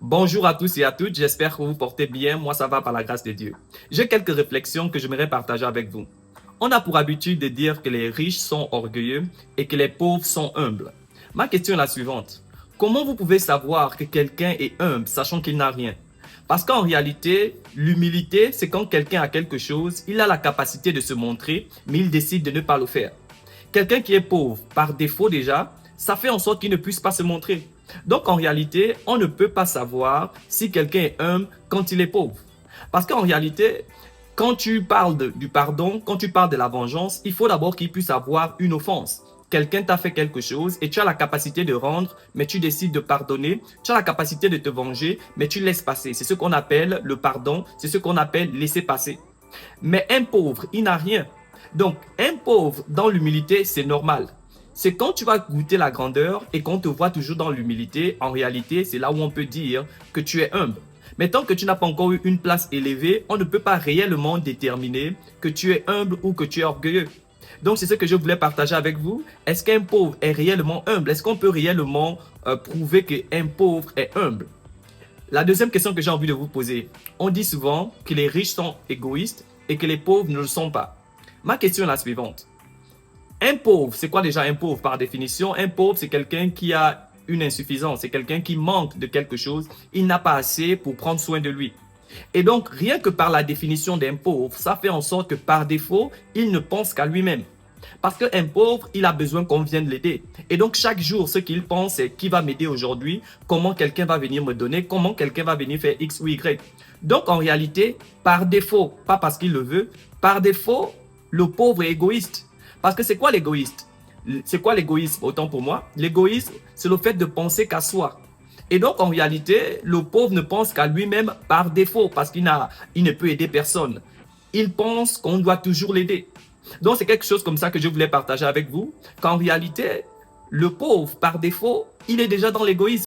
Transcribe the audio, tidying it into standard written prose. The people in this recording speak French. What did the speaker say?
Bonjour à tous et à toutes, j'espère que vous portez bien, moi ça va par la grâce de Dieu. J'ai quelques réflexions que j'aimerais partager avec vous. On a pour habitude de dire que les riches sont orgueilleux et que les pauvres sont humbles. Ma question est la suivante. Comment vous pouvez savoir que quelqu'un est humble sachant qu'il n'a rien? Parce qu'en réalité, l'humilité, c'est quand quelqu'un a quelque chose, il a la capacité de se montrer, mais il décide de ne pas le faire. Quelqu'un qui est pauvre, par défaut déjà, ça fait en sorte qu'il ne puisse pas se montrer. Donc en réalité, on ne peut pas savoir si quelqu'un est humble quand il est pauvre. Parce qu'en réalité, quand tu parles du pardon, quand tu parles de la vengeance, il faut d'abord qu'il puisse avoir une offense. Quelqu'un t'a fait quelque chose et tu as la capacité de rendre, mais tu décides de pardonner. Tu as la capacité de te venger, mais tu laisses passer. C'est ce qu'on appelle le pardon, c'est ce qu'on appelle laisser passer. Mais un pauvre, il n'a rien. Donc, un pauvre dans l'humilité, c'est normal. C'est quand tu vas goûter la grandeur et qu'on te voit toujours dans l'humilité, en réalité, c'est là où on peut dire que tu es humble. Mais tant que tu n'as pas encore eu une place élevée, on ne peut pas réellement déterminer que tu es humble ou que tu es orgueilleux. Donc, c'est ce que je voulais partager avec vous. Est-ce qu'un pauvre est réellement humble? Est-ce qu'on peut réellement prouver qu'un pauvre est humble? La deuxième question que j'ai envie de vous poser. On dit souvent que les riches sont égoïstes et que les pauvres ne le sont pas. Ma question est la suivante. Un pauvre, c'est quoi déjà un pauvre par définition? Un pauvre, c'est quelqu'un qui a une insuffisance, c'est quelqu'un qui manque de quelque chose, il n'a pas assez pour prendre soin de lui. Et donc, rien que par la définition d'un pauvre, ça fait en sorte que par défaut, il ne pense qu'à lui-même. Parce qu'un pauvre, il a besoin qu'on vienne l'aider. Et donc, chaque jour, ce qu'il pense, c'est qui va m'aider aujourd'hui, comment quelqu'un va venir me donner, comment quelqu'un va venir faire X ou Y. Donc, en réalité, par défaut, pas parce qu'il le veut, par défaut, le pauvre est égoïste. Parce que c'est quoi l'égoïste? C'est quoi l'égoïsme? Autant pour moi, l'égoïsme, c'est le fait de penser qu'à soi. Et donc, en réalité, le pauvre ne pense qu'à lui-même par défaut parce qu'il ne peut aider personne. Il pense qu'on doit toujours l'aider. Donc, c'est quelque chose comme ça que je voulais partager avec vous, qu'en réalité, le pauvre, par défaut, il est déjà dans l'égoïsme.